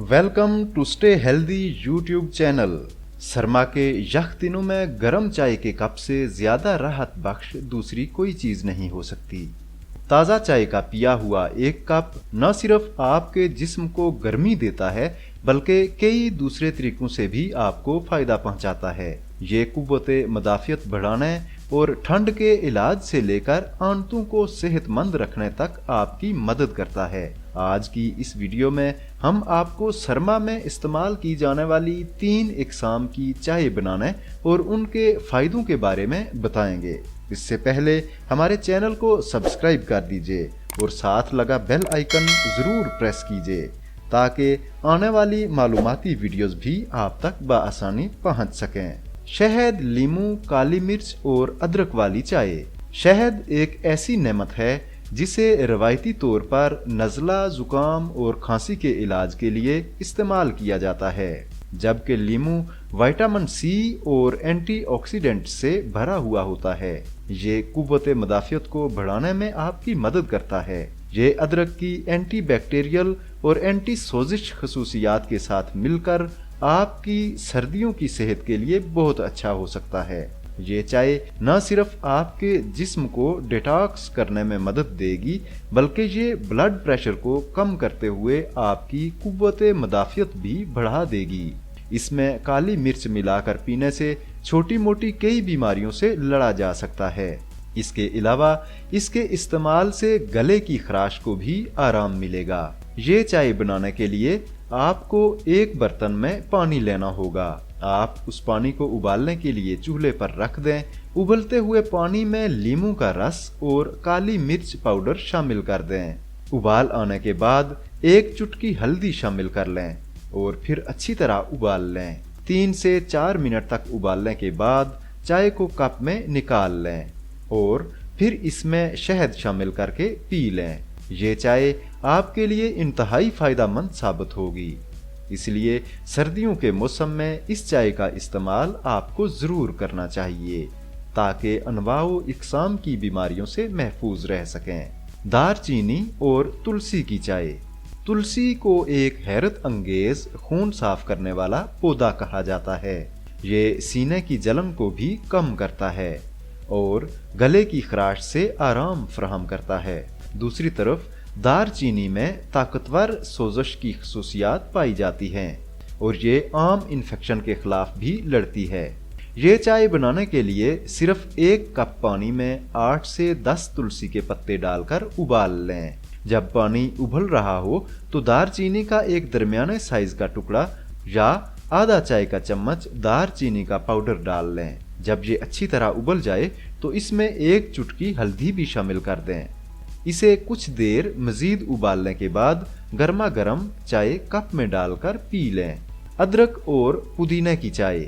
Welcome to stay healthy YouTube channel. सरमा के यख दिनों में गर्म चाय के कप से ज्यादा राहत बख्श दूसरी कोई चीज नहीं हो सकती। ताज़ा चाय का पिया हुआ एक कप न सिर्फ आपके जिस्म को गर्मी देता है बल्कि कई दूसरे तरीकों से भी आपको फायदा पहुंचाता है। ये कुव्वते मदाफियत बढ़ाने और ठंड के इलाज से लेकर आंतों को सेहतमंद रखने तक आपकी मदद करता है। आज की इस वीडियो में हम आपको सरमा में इस्तेमाल की जाने वाली 3 इकसाम की चाय बनाने और उनके फायदों के बारे में बताएंगे। इससे पहले हमारे चैनल को सब्सक्राइब कर दीजिए और साथ लगा बेल आइकन जरूर प्रेस कीजिए ताकि आने वाली मालूमाती वीडियोस भी आप तक बआसानी पहुंच सकें। शहद, लीमू, काली मिर्च और अदरक वाली चाय। शहद एक ऐसी नेमत है जिसे रवायती तौर पर नज़ला, जुकाम और खांसी के इलाज के लिए इस्तेमाल किया जाता है, जबकि लीमू विटामिन सी और एंटीऑक्सीडेंट से भरा हुआ होता है। ये कुव्वते मदाफियत को बढ़ाने में आपकी मदद करता है। ये अदरक की एंटी बैक्टीरियल और एंटी सोजिश खसूसियात के साथ मिलकर आपकी सर्दियों की सेहत के लिए बहुत अच्छा हो सकता है। ये चाय न सिर्फ आपके जिस्म को डिटॉक्स करने में मदद देगी बल्कि ये ब्लड प्रेशर को कम करते हुए आपकी कुव्वते मदाफियत भी बढ़ा देगी। इसमें काली मिर्च मिलाकर पीने से छोटी मोटी कई बीमारियों से लड़ा जा सकता है। इसके अलावा इसके इस्तेमाल से गले की खराश को भी आराम मिलेगा। ये चाय बनाने के लिए आपको एक बर्तन में पानी लेना होगा। आप उस पानी को उबालने के लिए चूल्हे पर रख दें। उबलते हुए पानी में लीमू का रस और काली मिर्च पाउडर शामिल कर दें। उबाल आने के बाद एक चुटकी हल्दी शामिल कर लें और फिर अच्छी तरह उबाल लें। 3 से 4 मिनट तक उबालने के बाद चाय को कप में निकाल लें और फिर इसमें शहद शामिल करके पी लें। ये चाय आपके लिए इंतहाई फायदेमंद साबित होगी, इसलिए सर्दियों के मौसम में इस चाय का इस्तेमाल आपको जरूर करना चाहिए ताकि अनवाओ इकसाम की बीमारियों से महफूज रह सकें। दारचीनी और तुलसी की चाय। तुलसी को एक हैरत अंगेज खून साफ करने वाला पौधा कहा जाता है। ये सीने की जलन को भी कम करता है और गले की खराश से आराम फराहम करता है। दूसरी तरफ दारचीनी में ताकतवर सोजश की खसूसियात पाई जाती हैं और ये आम इन्फेक्शन के खिलाफ भी लड़ती है। ये चाय बनाने के लिए सिर्फ 1 कप पानी में 8 से 10 तुलसी के पत्ते डालकर उबाल लें। जब पानी उबल रहा हो तो दारचीनी का एक दरमियाने साइज का टुकड़ा या आधा चाय का चम्मच दारचीनी का पाउडर डाल लें। जब ये अच्छी तरह उबल जाए तो इसमें 1 चुटकी हल्दी भी शामिल कर दें। इसे कुछ देर मजीद उबालने के बाद गर्मा गर्म चाय कप में डालकर पी लें। अदरक और पुदीने की चाय।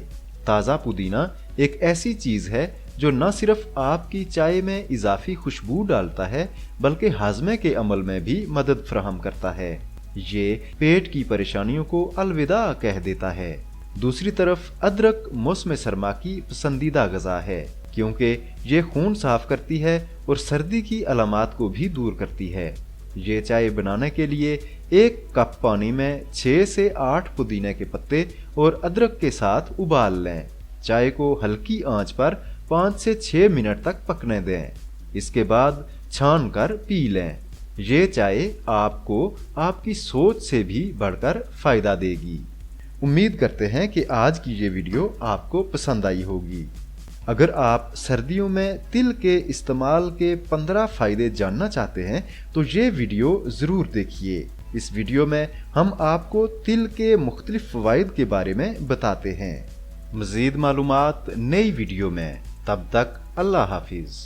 ताज़ा पुदीना एक ऐसी चीज़ है जो न सिर्फ आपकी चाय में इजाफी खुशबू डालता है बल्कि हाजमे के अमल में भी मदद फराहम करता है। ये पेट की परेशानियों को अलविदा कह देता है। दूसरी तरफ अदरक मौसम सरमा की पसंदीदा गज़ा है क्योंकि ये खून साफ करती है और सर्दी की अलामात को भी दूर करती है। ये चाय बनाने के लिए 1 कप पानी में 6 से 8 पुदीने के पत्ते और अदरक के साथ उबाल लें। चाय को हल्की आंच पर 5 से 6 मिनट तक पकने दें। इसके बाद छान कर पी लें। ये चाय आपको आपकी सोच से भी बढ़कर फायदा देगी। उम्मीद करते हैं कि आज की ये वीडियो आपको पसंद आई होगी। अगर आप सर्दियों में तिल के इस्तेमाल के 15 फायदे जानना चाहते हैं तो ये वीडियो ज़रूर देखिए। इस वीडियो में हम आपको तिल के मुख्तलिफ फ़वाइद के बारे में बताते हैं। मज़ीद मालूमात नई वीडियो में। तब तक अल्लाह हाफिज़।